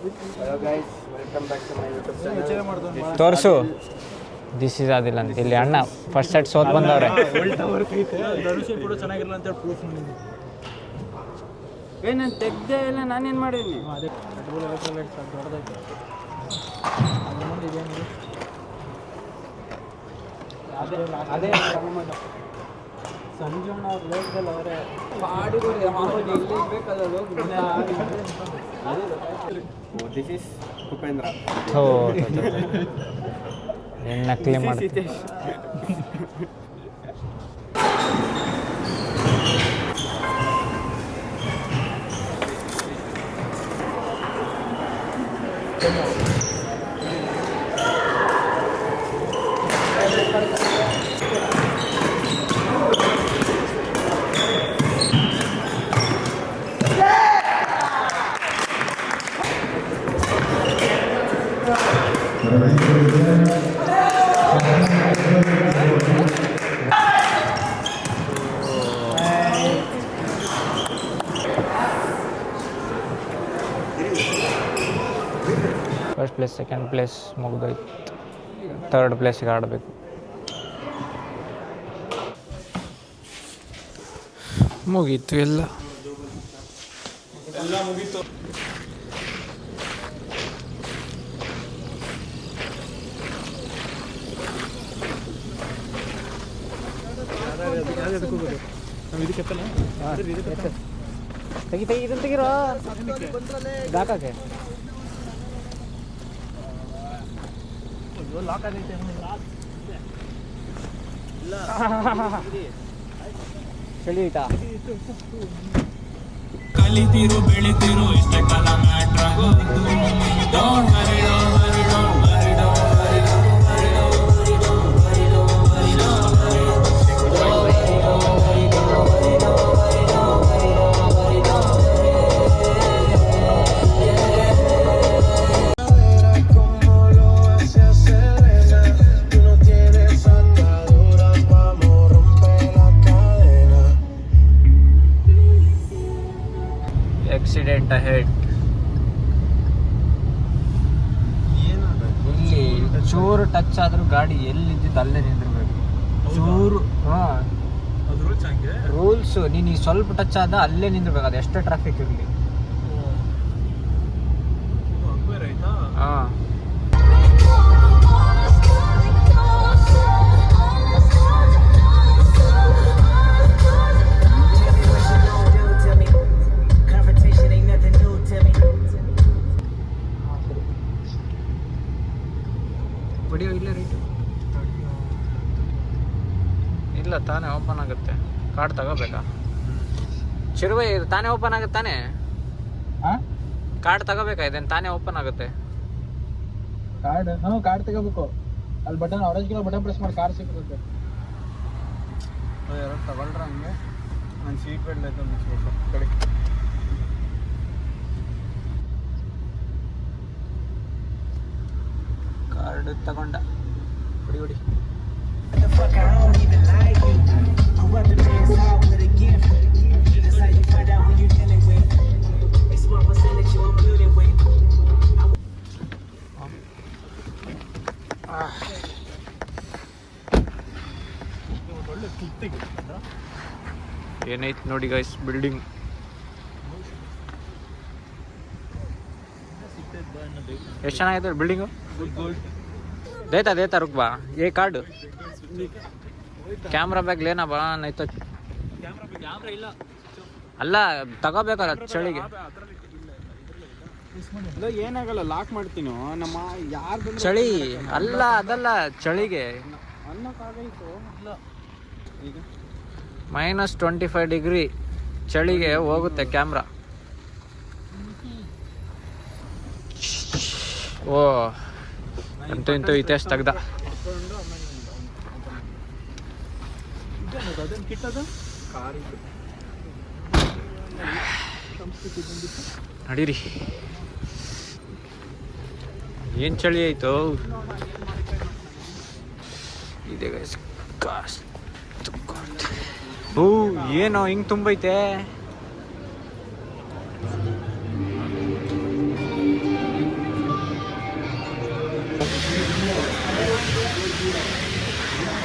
Hello guys, welcome back to my YouTube channel. ತೋರಿಸು this is ಆದಿಲ್ಲ ಅಂತ ಇಲ್ಲಿ ಅಣ್ಣ ಫಸ್ಟ್ ಸೆಟ್ ಸೋತ್ ಬಂದವ್ರೆ. ನಾನು ತೆಗ್ದೇ ಇಲ್ಲ, ನಾನೇನು ಮಾಡಿದ್ದೀನಿ? ಅದೇ ಸಂಜೀವನ ಲೇಟ್ದಲ್ಲಿ ಅವರೇ ಪಾಡಿgore ಮಾಮೂಲಿ ಎಲ್ಲಿ ಬೇಕಲ್ಲ ಹೋಗಿ. This is Upendra. ಏನು ನಕಲಿ ಮಾಡಿ ಫಸ್ಟ್ ಪ್ಲೇಸ್ ಸೆಕೆಂಡ್ ಪ್ಲೇಸ್ ಮುಗ್ದೋಯ್ತು. ಥರ್ಡ್ ಪ್ಲೇಸಿಗೆ ಆಡಬೇಕು. ಮುಗೀತು ಎಲ್ಲ ಮುಗೀತು. ತೆಗಿ ಇದನ್ನು ತೆಗಿರೋ ದಾಕಾಕೆ ಚಳಿ ಐತಾ? ಕಲಿತಿರು ಬೆಳಿತಿರು ಇಷ್ಟ ಕಾಲ ಮ್ಯಾಟ್ರ್ ಆಕ್ಸಿಡೆಂಟ್ ಅಹೆಡ್. ಇಲ್ಲಿ ಚೂರು ಟಚ್ ಆದ್ರೂ ಗಾಡಿ ಎಲ್ಲಿದ್ದಿದ್ದು ಅಲ್ಲೇ ನಿಂದಿರ್ಬೇಕು. ಚೂರು ರೂಲ್ಸ್. ನೀನು ಈ ಸ್ವಲ್ಪ ಟಚ್ ಆದ ಅಲ್ಲೇ ನಿಂದಿರ್ಬೇಕು, ಅದು ಎಷ್ಟೇ ಟ್ರಾಫಿಕ್ ಇರಲಿ. ಹಾಂ ಇಲ್ಲ ತಾನೇ ಓಪನ್ ಆಗುತ್ತೆ. ಕಾರ್ಡ್ ತಗೋಬೇಕಾ? ಚಿರುವೆ ಇದು ತಾನೇ ಓಪನ್ ಆಗುತ್ತೆ ತಾನೇ? ಕಾರ್ಡ್ ತಗೋಬೇಕಾ? ಇದೇನು ತಾನೇ ಓಪನ್ ಆಗುತ್ತೆ ಕಾರ್ಡ್? ಹಾಂ, ಕಾರ್ಡ್ ತಗೋಬೇಕು. ಅಲ್ಲಿ button orange colour button press ಮಾಡಿ ಕಾರ್ಡ್ ಸಿಗುತ್ತೆ. ಯಾರು ತಗೊಳ್ರ ಹಂಗೆ? ನಾನು ಸೀಟ್ ಬೆಲ್ಟ್ ಆಯ್ತು ಕಡೆ. ಕಾರ್ಡ್ ತಗೊಂಡ ಹೊಡಿ ಹೊಡಿ. ಏನೈತಿ ನೋಡಿ ಗೈಸ್ ಬಿಲ್ಡಿಂಗ್. ಎಷ್ಟು ಚೆನ್ನಾಗಿದೆ ಬಿಲ್ಡಿಂಗು. ದೇತಾ रुक बा ये कार्ड ಕ್ಯಾಮ್ರಾ ಬ್ಯಾಗ್ ಲೇನಾ ಬಾ ನೈತ. ಅಲ್ಲ ತಗೋಬೇಕಲ್ಲ ಚಳಿಗೆ. ಏನಾಗಲ್ಲ, ಲಾಕ್ ಮಾಡ್ತೀನಿ. ನಮ್ಮ ಯಾರು ಚಳಿ ಅಲ್ಲ, ಅದಲ್ಲ ಚಳಿಗೆ. -25 ಡಿಗ್ರಿ ಚಳಿಗೆ ಹೋಗುತ್ತೆ ಕ್ಯಾಮ್ರಾ. ಓ ಇಂತೂ ಇತಿಹಾಸ ತೆಗ್ದ. ನಡೀರಿ. ಏನು ಚಳಿ ಆಯ್ತು. ಇದೆ ಗೈಸ್. ಓ ಏನೋ ಹಿಂಗೆ ತುಂಬೈತೆ.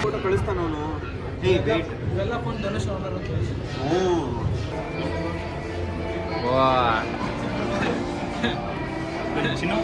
ಫೋಟೋ ಕಳಿಸ್ತಾನ ಅವನು. ಇವೆಲ್ಲ ಫೋನ್ ಧನುಷ್ ಓನರ್ ಅಂತ ಹೇಳಿ. ವಾ ಚಿನ್ನು